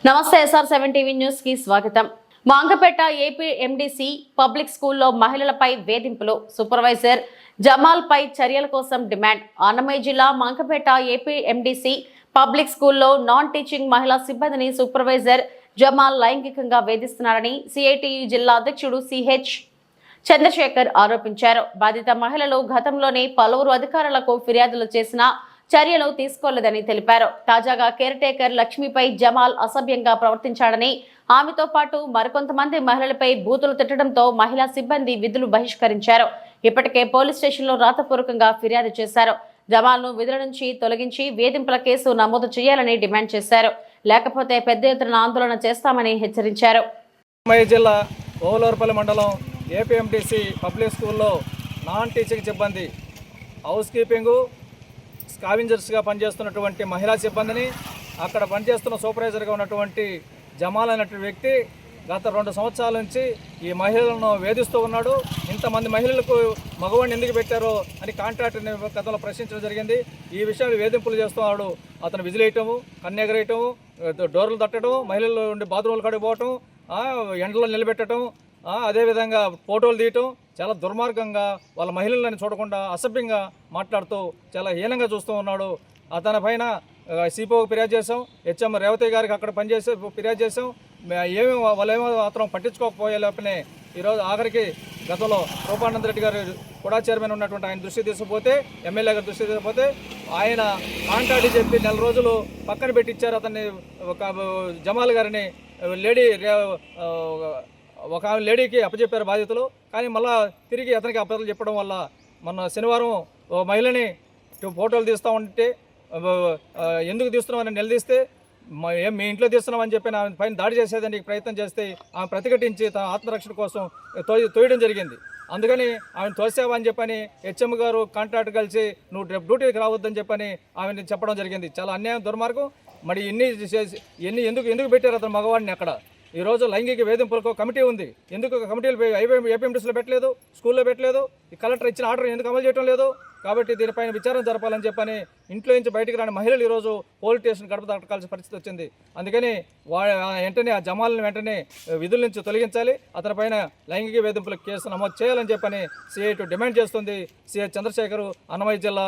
నమస్తే SR7 TV news కి స్వాగతం. మాంగపేట ఏపీ ఎండిసి పబ్లిక్ స్కూల్లో మహిళలపై వేధింపులు, సూపర్వైజర్ జమాల్ పై చర్యల కోసం డిమాండ్. అన్నమయ్య జిల్లా మాంగపేట ఏపీ ఎండిసి పబ్లిక్ స్కూల్లో నాన్ టీచింగ్ మహిళా సిబ్బందిని సూపర్వైజర్ జమాల్ లైంగికంగా వేధిస్తున్నారని సిఐటియు జిల్లా అధ్యక్షుడు సిహెచ్ చంద్రశేఖర్ ఆరోపించారు. బాధిత మహిళలు గతంలోనే పలువురు అధికారులకు ఫిర్యాదులు చేసినా చర్యలు తీసుకోలేదని తెలిపారు. తాజాగా కేర్ టేకర్ లక్ష్మిపై జమాల్ అసభ్యంగా ప్రవర్తించాడని, ఆమెతో పాటు మరికొంతమంది మహిళలపై బూతులు తిట్టడంతో మహిళా సిబ్బంది విధులు బహిష్కరించారు. ఇప్పటికే పోలీస్ స్టేషన్లో రాతపూర్వకంగా ఫిర్యాదు చేశారు. జమాల్ను విధుల నుంచి తొలగించి వేధింపుల కేసు నమోదు చేయాలని డిమాండ్ చేశారు. లేకపోతే పెద్ద ఎత్తున ఆందోళన చేస్తామని హెచ్చరించారు. జిల్లా ఓవలూరుపల్లి మండలం ఏపీఎండిసి పబ్లిక్ స్కూల్లో నాన్ టీచింగ్ సిబ్బంది హౌస్ కీపింగు స్కావెంజర్స్గా పనిచేస్తున్నటువంటి మహిళా సిబ్బందిని, అక్కడ పనిచేస్తున్న సూపర్వైజర్గా ఉన్నటువంటి జమాల్ అనేటువంటి వ్యక్తి గత 2 సంవత్సరాల నుంచి ఈ మహిళలను వేధిస్తూ ఉన్నాడు. ఇంతమంది మహిళలకు మగవాడిని ఎందుకు పెట్టారో అని కాంట్రాక్టర్ని గతంలో ప్రశ్నించడం జరిగింది. ఈ విషయాలు వేధింపులు చేస్తున్నాడు. అతను విజిలేయటము, కన్నెగరేయటము, డోర్లు తట్టడం, మహిళలు ఉండి బాత్రూమ్లు కడిగిపోవటం, ఎండలో నిలబెట్టడం, అదేవిధంగా ఫోటోలు తీయటం, చాలా దుర్మార్గంగా వాళ్ళ మహిళలను చూడకుండా అసభ్యంగా మాట్లాడుతూ చాలా హీనంగా చూస్తూ ఉన్నాడు. అతని పైన సిపోకి ఫిర్యాదు చేసాం, హెచ్ఎం రేవతి గారికి అక్కడ పనిచేసి ఫిర్యాదు చేసాం. వాళ్ళేమో మాత్రం పట్టించుకోకపోయే లోపలే ఈరోజు ఆఖరికి గతంలో రూపానంద రెడ్డి గారు కూడా చైర్మన్ ఉన్నటువంటి ఆయన దృష్టి తీసుకుపోతే, ఎమ్మెల్యే గారి దృష్టి తీసుకుపోతే ఆయన కాంటాక్ట్ చెప్పి 4 రోజులు పక్కన పెట్టించారు. అతన్ని ఒక జమాల్ గారిని ఒక లేడీకి అప్పచెప్పారు బాధ్యతలు. కానీ మళ్ళీ తిరిగి అతనికి అప్పలు చెప్పడం వల్ల మొన్న శనివారం ఓ మహిళని ఫోటోలు తీస్తూ ఉంటే ఎందుకు తీస్తున్నామని నిలదీస్తే మీ ఇంట్లో తీస్తున్నామని చెప్పి ఆమె పైన దాడి చేసేదానికి ప్రయత్నం చేస్తే ఆమె ప్రతిఘటించి తన ఆత్మరక్షణ కోసం తోయడం జరిగింది. అందుకని ఆమెను తోసావని చెప్పని హెచ్ఎం గారు కాంట్రాక్ట్ కలిసి నువ్వు డ్యూటీకి రావద్దని చెప్పని ఆమెను చెప్పడం జరిగింది. చాలా అన్యాయం, దుర్మార్గం. మరి ఎందుకు పెట్టారు అతను మగవాడిని? అక్కడ ఈరోజు లైంగిక వేధింపులకు కమిటీ ఉంది. ఎందుకు కమిటీలు ఏపీఎండిసిలో పెట్టలేదు, స్కూల్లో పెట్టలేదు? ఈ కలెక్టర్ ఇచ్చిన ఆర్డర్ ఎందుకు అమలు చేయడం లేదు? కాబట్టి దీనిపైన విచారణ జరపాలని చెప్పని ఇంట్లో నుంచి బయటకు రాని మహిళలు ఈరోజు పోలీస్ స్టేషన్ గడప దాటాల్సిన పరిస్థితి వచ్చింది. అందుకని వెంటనే ఆ జమాల్ని వెంటనే విధుల నుంచి తొలగించాలి, అతని పైన లైంగిక వేధింపుల కేసు నమోదు చేయాలని చెప్పని సిఐ డిమాండ్ చేస్తుంది. సిఐ చంద్రశేఖర్, అన్నమయ్య జిల్లా.